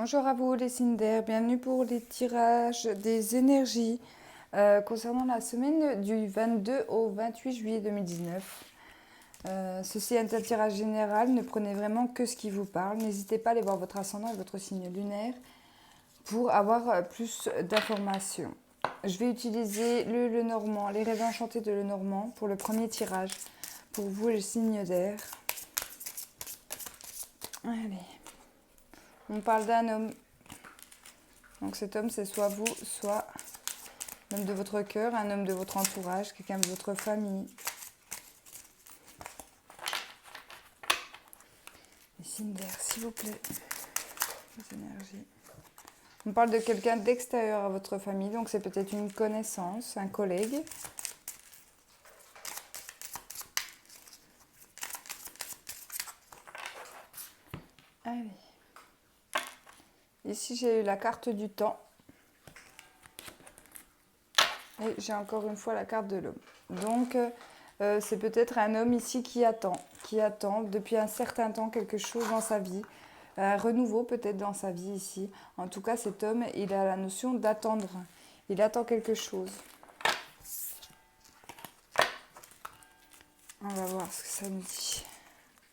Bonjour à vous les signes d'air, bienvenue pour les tirages des énergies concernant la semaine du 22 au 28 juillet 2019. Ceci est un tirage général, ne prenez vraiment que ce qui vous parle. N'hésitez pas à aller voir votre ascendant et votre signe lunaire pour avoir plus d'informations. Je vais utiliser le Lenormand, les rêves enchantés de Lenormand pour le premier tirage pour vous les signes d'air. Allez, on parle d'un homme. Donc cet homme, c'est soit vous, soit l'homme de votre cœur, un homme de votre entourage, quelqu'un de votre famille. Les signes d'air, s'il vous plaît. Les énergies. On parle de quelqu'un d'extérieur à votre famille, donc c'est peut-être une connaissance, un collègue. Allez. Ici, j'ai eu la carte du temps. Et j'ai encore une fois la carte de l'homme. Donc, c'est peut-être un homme ici qui attend depuis un certain temps quelque chose dans sa vie. Un renouveau peut-être dans sa vie ici. En tout cas, cet homme, il a la notion d'attendre. Il attend quelque chose. On va voir ce que ça nous dit.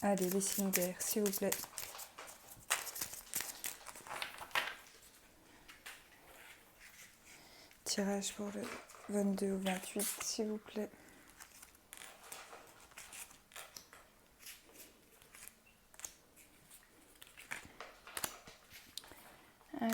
Allez, les signes d'air, s'il vous plaît. Tirage pour le 22 au 28, s'il vous plaît. Allez.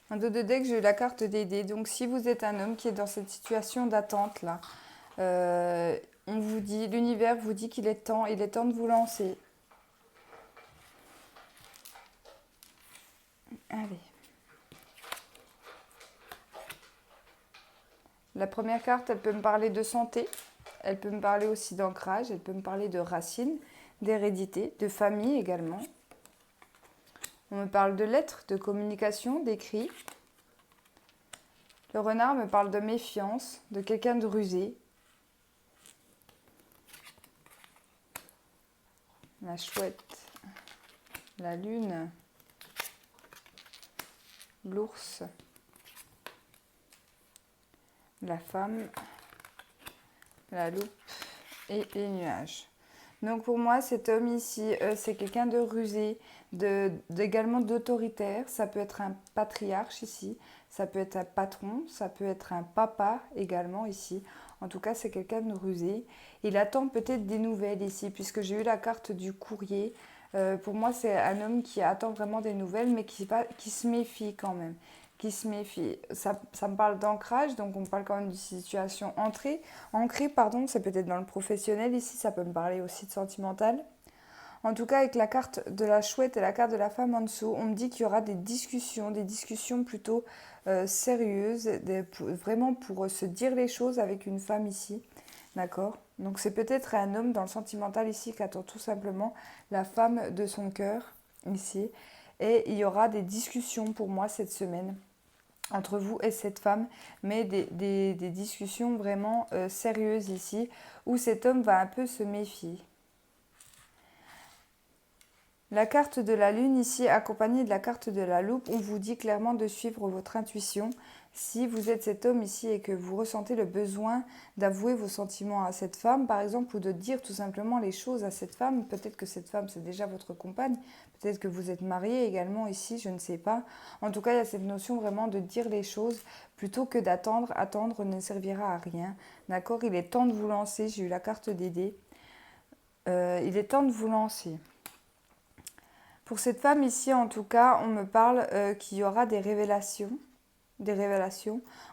En dos de deck, j'ai eu la carte des dés. Donc, si vous êtes un homme qui est dans cette situation d'attente là, on vous dit, l'univers vous dit qu'il est temps de vous lancer. Allez. La première carte, elle peut me parler de santé, elle peut me parler aussi d'ancrage, elle peut me parler de racines, d'hérédité, de famille également. On me parle de lettres, de communication, d'écrit. Le renard me parle de méfiance, de quelqu'un de rusé. La chouette, la lune, l'ours, la femme, la loupe et les nuages. Donc pour moi, cet homme ici, c'est quelqu'un de rusé, également d'autoritaire. Ça peut être un patriarche ici, ça peut être un patron, ça peut être un papa également ici. En tout cas, c'est quelqu'un de rusé. Il attend peut-être des nouvelles ici, puisque j'ai eu la carte du courrier. Pour moi, c'est un homme qui attend vraiment des nouvelles, mais qui se méfie quand même. Qui se méfie. Ça me parle d'ancrage, donc on parle quand même d'une situation ancrée, pardon, c'est peut-être dans le professionnel ici, ça peut me parler aussi de sentimental. En tout cas, avec la carte de la chouette et la carte de la femme en dessous, on me dit qu'il y aura des discussions plutôt sérieuses, vraiment pour se dire les choses avec une femme ici. D'accord. Donc c'est peut-être un homme dans le sentimental ici qui attend tout simplement la femme de son cœur ici. Et il y aura des discussions pour moi cette semaine entre vous et cette femme, mais des discussions vraiment sérieuses ici, où cet homme va un peu se méfier. La carte de la lune ici, accompagnée de la carte de la loupe, on vous dit clairement de suivre votre intuition. Si vous êtes cet homme ici et que vous ressentez le besoin d'avouer vos sentiments à cette femme, par exemple, ou de dire tout simplement les choses à cette femme, peut-être que cette femme c'est déjà votre compagne, peut-être que vous êtes marié également ici, je ne sais pas. En tout cas, il y a cette notion vraiment de dire les choses plutôt que d'attendre. Attendre ne servira à rien. D'accord. Il est temps de vous lancer. J'ai eu la carte des dés. Il est temps de vous lancer. Pour cette femme ici, en tout cas, on me parle qu'il y aura des révélations,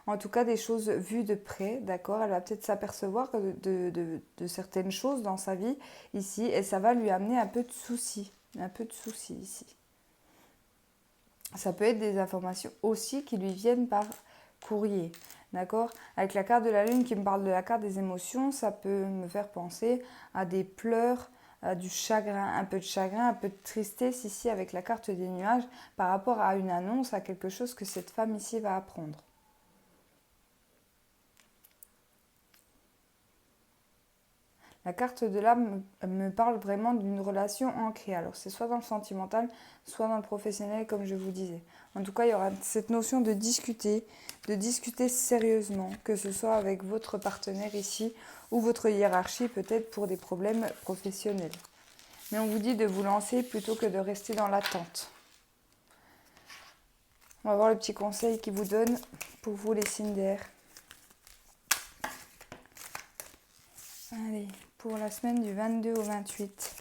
en tout cas des choses vues de près, d'accord. Elle va peut-être s'apercevoir de certaines choses dans sa vie ici, et ça va lui amener un peu de soucis ici. Ça peut être des informations aussi qui lui viennent par courrier, d'accord. Avec la carte de la lune qui me parle de la carte des émotions, ça peut me faire penser à des pleurs, du chagrin, un peu de tristesse ici avec la carte des nuages par rapport à une annonce, à quelque chose que cette femme ici va apprendre. La carte de l'âme me parle vraiment d'une relation ancrée. Alors c'est soit dans le sentimental, soit dans le professionnel, comme je vous disais. En tout cas, il y aura cette notion de discuter sérieusement, que ce soit avec votre partenaire ici ou votre hiérarchie, peut-être pour des problèmes professionnels. Mais on vous dit de vous lancer plutôt que de rester dans l'attente. On va voir le petit conseil qu'il vous donne pour vous les signes d'air. Allez, pour la semaine du 22 au 28.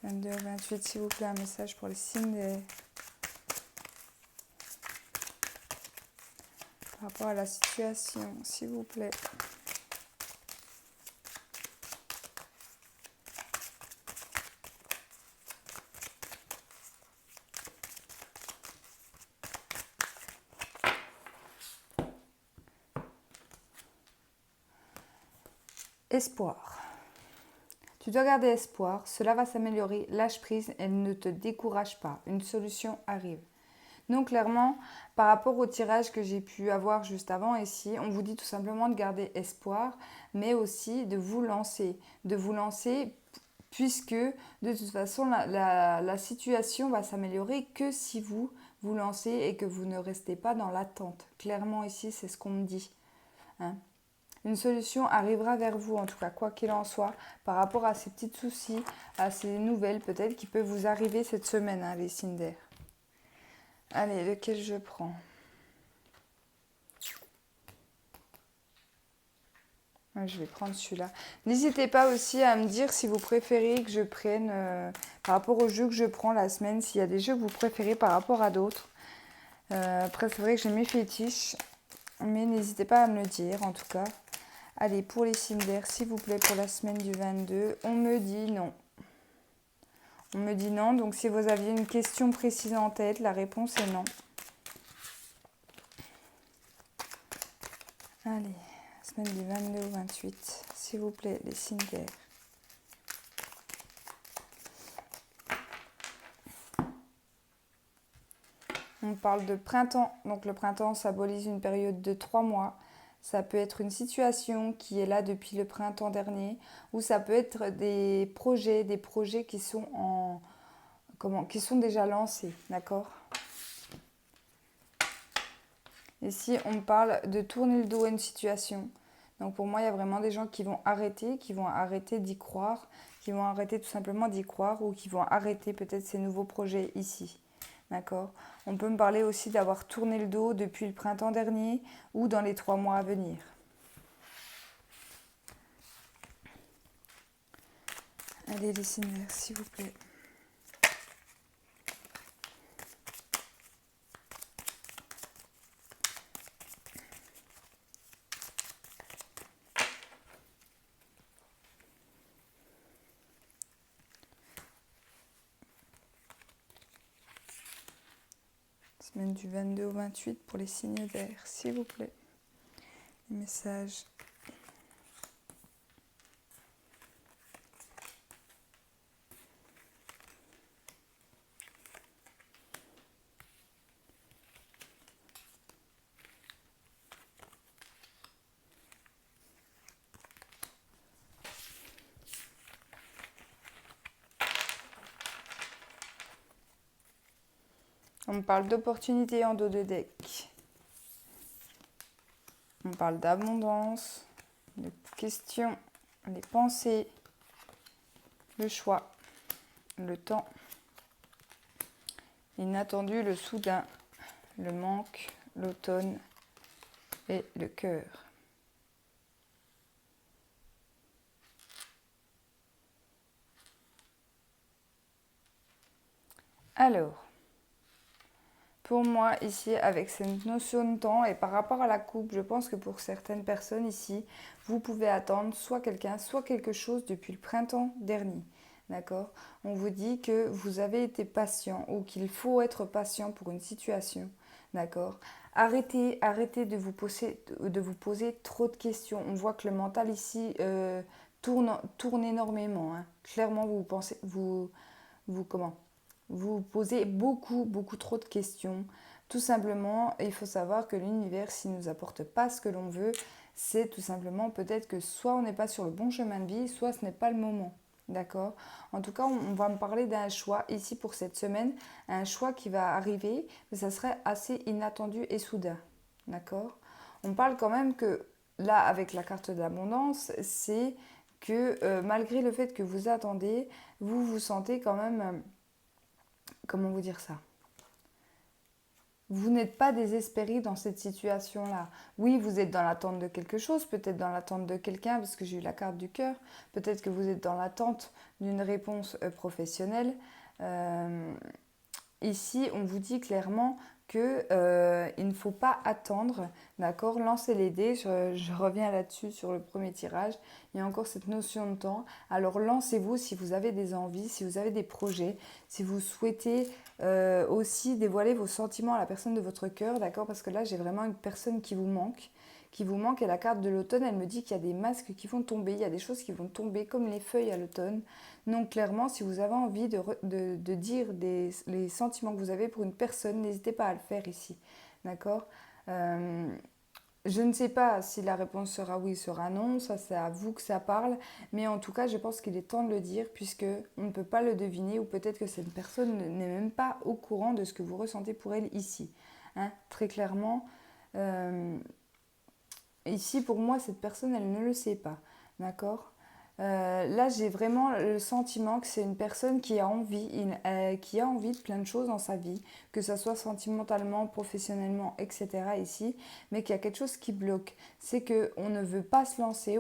« 22 au 28, s'il vous plaît, un message pour les signes d'air. Par rapport à la situation, s'il vous plaît. Espoir. Tu dois garder espoir, cela va s'améliorer, lâche prise et ne te décourage pas, une solution arrive. Donc clairement, par rapport au tirage que j'ai pu avoir juste avant ici, on vous dit tout simplement de garder espoir, mais aussi de vous lancer puisque de toute façon la situation va s'améliorer que si vous vous lancez et que vous ne restez pas dans l'attente. Clairement ici, c'est ce qu'on me dit. Hein. Une solution arrivera vers vous, en tout cas, quoi qu'il en soit, par rapport à ces petits soucis, à ces nouvelles peut-être qui peuvent vous arriver cette semaine, hein, les signes d'air. Allez, lequel je prends? Je vais prendre celui-là. N'hésitez pas aussi à me dire si vous préférez que je prenne, par rapport aux jeux que je prends la semaine, s'il y a des jeux que vous préférez par rapport à d'autres. Après, c'est vrai que j'ai mes fétiches, mais n'hésitez pas à me le dire, en tout cas. Allez, pour les signes d'air, s'il vous plaît, pour la semaine du 22, on me dit non. On me dit non, donc si vous aviez une question précise en tête, la réponse est non. Allez, semaine du 22 au 28, s'il vous plaît, les signes d'air. On parle de printemps, donc le printemps symbolise une période de 3 mois. Ça peut être une situation qui est là depuis le printemps dernier, ou ça peut être des projets qui sont qui sont déjà lancés, d'accord? Ici, on parle de tourner le dos à une situation. Donc pour moi, il y a vraiment des gens qui vont arrêter d'y croire, qui vont arrêter tout simplement d'y croire, ou qui vont arrêter peut-être ces nouveaux projets ici. D'accord. On peut me parler aussi d'avoir tourné le dos depuis le printemps dernier ou dans les 3 mois à venir. Allez, les signes d'air, s'il vous plaît. Semaine du 22 au 28 pour les signes d'air, s'il vous plaît. Les messages. On parle d'opportunités en dos de deck. On parle d'abondance, de questions, les pensées, le choix, le temps, l'inattendu, le soudain, le manque, l'automne et le cœur. Alors, pour moi, ici, avec cette notion de temps et par rapport à la coupe, je pense que pour certaines personnes ici, vous pouvez attendre soit quelqu'un, soit quelque chose depuis le printemps dernier. D'accord? On vous dit que vous avez été patient ou qu'il faut être patient pour une situation. D'accord? Arrêtez de vous poser trop de questions. On voit que le mental ici tourne énormément. Hein. Clairement, comment? Vous vous posez beaucoup, beaucoup trop de questions. Tout simplement, il faut savoir que l'univers, s'il ne nous apporte pas ce que l'on veut, c'est tout simplement peut-être que soit on n'est pas sur le bon chemin de vie, soit ce n'est pas le moment. D'accord? En tout cas, on va me parler d'un choix ici pour cette semaine, un choix qui va arriver, mais ça serait assez inattendu et soudain. D'accord? On parle quand même que là, avec la carte d'abondance, c'est que malgré le fait que vous attendez, vous vous sentez quand même, comment vous dire ça? Vous n'êtes pas désespéré dans cette situation-là. Oui, vous êtes dans l'attente de quelque chose, peut-être dans l'attente de quelqu'un, parce que j'ai eu la carte du cœur. Peut-être que vous êtes dans l'attente d'une réponse professionnelle. Euh, Ici, on vous dit clairement que il ne faut pas attendre, d'accord? Lancez les dés, je reviens là-dessus sur le premier tirage. Il y a encore cette notion de temps. Alors lancez-vous si vous avez des envies, si vous avez des projets, si vous souhaitez aussi dévoiler vos sentiments à la personne de votre cœur, d'accord? Parce que là, j'ai vraiment une personne qui vous manque. Qui vous manque, et la carte de l'automne, elle me dit qu'il y a des masques qui vont tomber, il y a des choses qui vont tomber comme les feuilles à l'automne. Donc clairement, si vous avez envie de dire les sentiments que vous avez pour une personne, n'hésitez pas à le faire ici. D'accord? Euh, je ne sais pas si la réponse sera oui, sera non, ça c'est à vous que ça parle, mais en tout cas, je pense qu'il est temps de le dire puisque on ne peut pas le deviner ou peut-être que cette personne n'est même pas au courant de ce que vous ressentez pour elle ici. Hein, très clairement, euh, ici pour moi, cette personne, elle ne le sait pas. D'accord? Là, j'ai vraiment le sentiment que c'est une personne qui a envie de plein de choses dans sa vie, que ce soit sentimentalement, professionnellement, etc. ici, mais qu'il y a quelque chose qui bloque. C'est qu'on ne veut pas se lancer,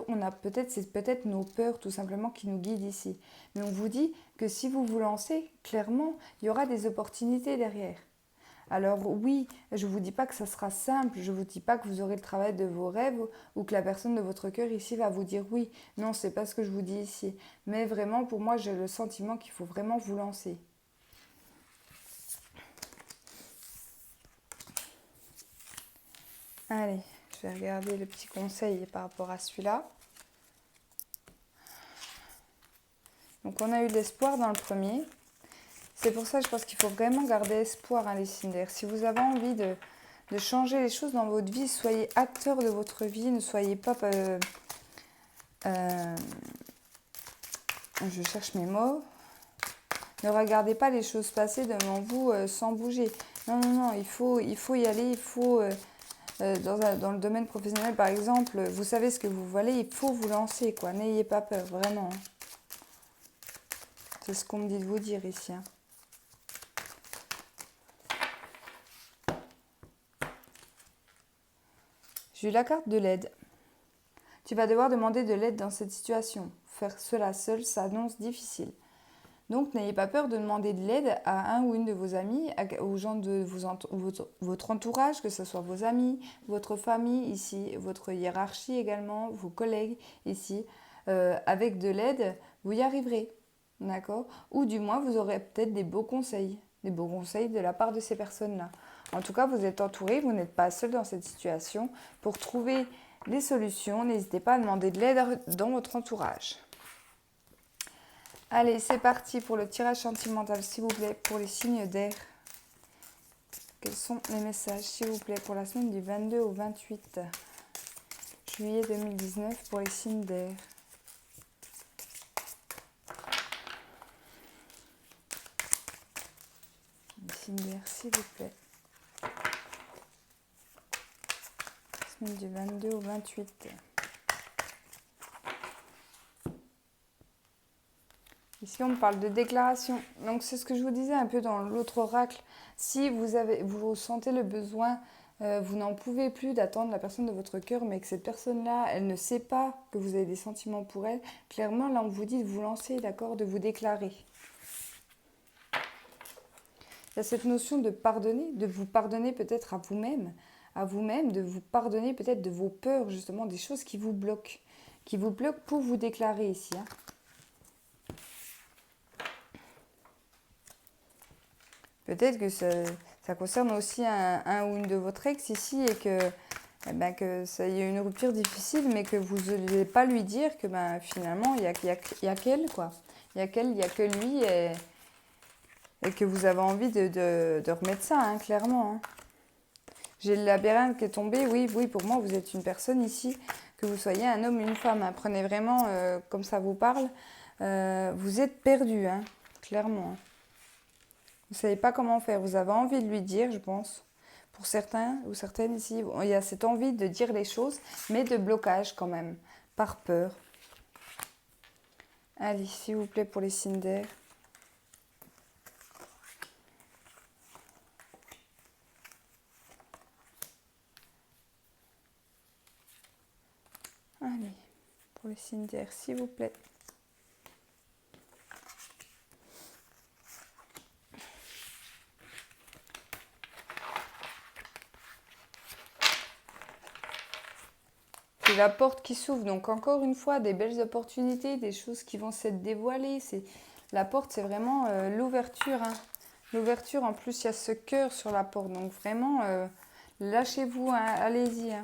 c'est peut-être nos peurs tout simplement qui nous guident ici. Mais on vous dit que si vous vous lancez, clairement, il y aura des opportunités derrière. Alors oui, je ne vous dis pas que ça sera simple, je ne vous dis pas que vous aurez le travail de vos rêves ou que la personne de votre cœur ici va vous dire oui. Non, c'est pas ce que je vous dis ici. Mais vraiment, pour moi, j'ai le sentiment qu'il faut vraiment vous lancer. Allez, je vais regarder le petit conseil par rapport à celui-là. Donc on a eu de l'espoir dans le premier. C'est pour ça que je pense qu'il faut vraiment garder espoir, hein, les signes d'air. Si vous avez envie de changer les choses dans votre vie, soyez acteur de votre vie, ne soyez pas... je cherche mes mots. Ne regardez pas les choses passer devant vous sans bouger. Non, non, non, il faut y aller, il faut... dans le domaine professionnel, par exemple, vous savez ce que vous voulez, il faut vous lancer, quoi. N'ayez pas peur, vraiment. C'est ce qu'on me dit de vous dire ici. Hein. J'ai eu la carte de l'aide. Tu vas devoir demander de l'aide dans cette situation. Faire cela seul s'annonce difficile. Donc, n'ayez pas peur de demander de l'aide à un ou une de vos amis, aux gens de votre entourage, que ce soit vos amis, votre famille ici, votre hiérarchie également, vos collègues ici. Avec de l'aide, vous y arriverez. D'accord? Ou du moins, vous aurez peut-être des beaux conseils de la part de ces personnes-là. En tout cas, vous êtes entouré, vous n'êtes pas seul dans cette situation. Pour trouver des solutions, n'hésitez pas à demander de l'aide dans votre entourage. Allez, c'est parti pour le tirage sentimental, s'il vous plaît, pour les signes d'air. Quels sont les messages, s'il vous plaît, pour la semaine du 22 au 28 juillet 2019 pour les signes d'air? Les signes d'air, s'il vous plaît. La semaine du 22 au 28. Ici, on parle de déclaration. Donc, c'est ce que je vous disais un peu dans l'autre oracle. Si vous sentez le besoin, vous n'en pouvez plus d'attendre la personne de votre cœur, mais que cette personne-là, elle ne sait pas que vous avez des sentiments pour elle, clairement, là, on vous dit de vous lancer, d'accord, de vous déclarer. Il y a cette notion de pardonner, de vous pardonner peut-être à vous-même, de vous pardonner peut-être de vos peurs, justement, des choses qui vous bloquent pour vous déclarer ici, hein. Peut-être que ça concerne aussi un ou une de votre ex ici et que ça y a une rupture difficile, mais que vous n'osez pas lui dire que finalement, il y a qu'elle, quoi. Il y a qu'elle, il n'y a que lui. et que vous avez envie de remettre ça, hein, clairement. Hein. J'ai le labyrinthe qui est tombé. Oui, oui, pour moi, vous êtes une personne ici, que vous soyez un homme ou une femme. Hein. Prenez vraiment comme ça vous parle. Vous êtes perdu, hein, clairement. Vous ne savez pas comment faire. Vous avez envie de lui dire, je pense. Pour certains ou certaines ici, il y a cette envie de dire les choses, mais de blocage quand même, par peur. Allez, s'il vous plaît, pour les signes d'air. Allez, pour les signes d'air, s'il vous plaît. C'est la porte qui s'ouvre. Donc encore une fois, des belles opportunités, des choses qui vont s'être dévoilées. La porte, c'est vraiment l'ouverture. Hein. L'ouverture, en plus, il y a ce cœur sur la porte. Donc vraiment, lâchez-vous, hein, allez-y. Hein.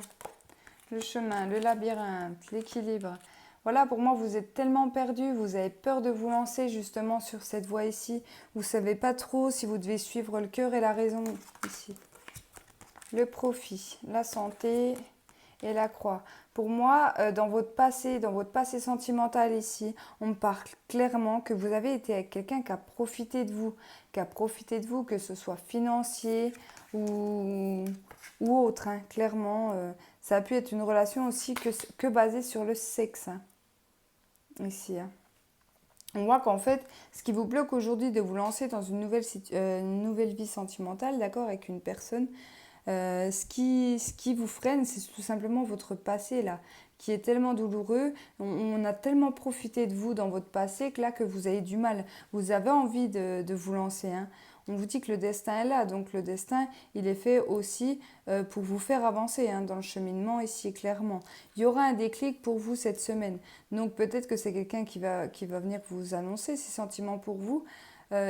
Le chemin, le labyrinthe, l'équilibre. Voilà, pour moi, vous êtes tellement perdu, vous avez peur de vous lancer justement sur cette voie ici. Vous ne savez pas trop si vous devez suivre le cœur et la raison ici. Le profit, la santé et la croix. Pour moi, dans votre passé sentimental ici, on me parle clairement que vous avez été avec quelqu'un qui a profité de vous, que ce soit financier ou autre, hein, clairement. Ça a pu être une relation aussi que basée sur le sexe, hein, ici. Hein. On voit qu'en fait, ce qui vous bloque aujourd'hui de vous lancer dans une nouvelle vie sentimentale, d'accord, avec une personne, ce qui vous freine, c'est tout simplement votre passé là, qui est tellement douloureux. On a tellement profité de vous dans votre passé que là, que vous avez du mal. Vous avez envie de vous lancer. Hein. On vous dit que le destin est là, donc le destin, il est fait aussi pour vous faire avancer hein, dans le cheminement ici, clairement. Il y aura un déclic pour vous cette semaine. Donc peut-être que c'est quelqu'un qui va venir vous annoncer ses sentiments pour vous.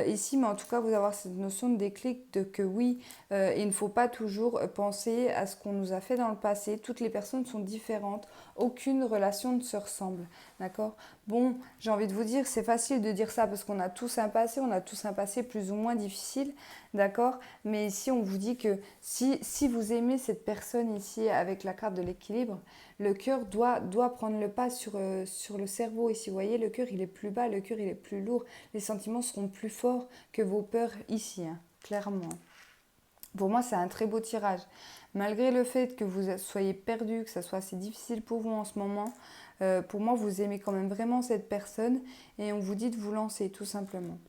Ici, mais en tout cas, vous avoir cette notion de déclic de que oui, il ne faut pas toujours penser à ce qu'on nous a fait dans le passé. Toutes les personnes sont différentes, aucune relation ne se ressemble, d'accord? Bon, j'ai envie de vous dire, c'est facile de dire ça parce qu'on a tous un passé, on a tous un passé plus ou moins difficile, d'accord? Mais ici, on vous dit que si vous aimez cette personne ici avec la carte de l'équilibre, le cœur doit prendre le pas sur le cerveau. Ici, vous voyez, le cœur, il est plus bas, le cœur, il est plus lourd. Les sentiments seront plus forts que vos peurs ici, hein, clairement. Pour moi, c'est un très beau tirage. Malgré le fait que vous soyez perdu, que ça soit assez difficile pour vous en ce moment, pour moi, vous aimez quand même vraiment cette personne et on vous dit de vous lancer, tout simplement.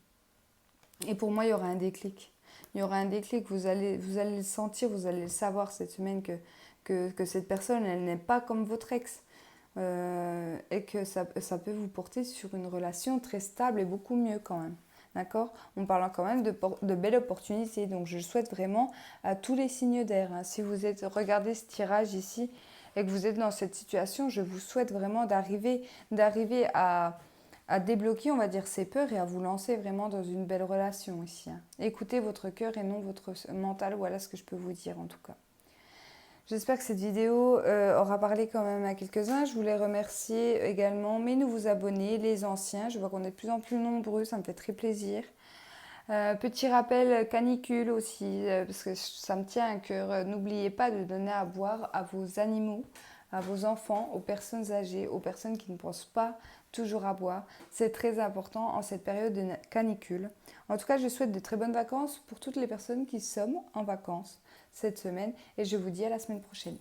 Et pour moi, il y aura un déclic. Il y aura un déclic, vous allez le sentir, vous allez le savoir cette semaine que cette personne, elle n'est pas comme votre ex. Et que ça peut vous porter sur une relation très stable et beaucoup mieux quand même. D'accord? On parle quand même de belles opportunités. Donc je souhaite vraiment à tous les signes d'air. Hein. Si vous regardez ce tirage ici et que vous êtes dans cette situation, je vous souhaite vraiment d'arriver à débloquer, on va dire, ces peurs et à vous lancer vraiment dans une belle relation ici. Hein. Écoutez votre cœur et non votre mental. Voilà ce que je peux vous dire en tout cas. J'espère que cette vidéo aura parlé quand même à quelques-uns. Je voulais remercier également mes nouveaux abonnés, les anciens. Je vois qu'on est de plus en plus nombreux, ça me fait très plaisir. Petit rappel canicule aussi, parce que ça me tient à cœur. N'oubliez pas de donner à boire à vos animaux, à vos enfants, aux personnes âgées, aux personnes qui ne pensent pas toujours à boire. C'est très important en cette période de canicule. En tout cas, je souhaite de très bonnes vacances pour toutes les personnes qui sont en vacances cette semaine et je vous dis à la semaine prochaine.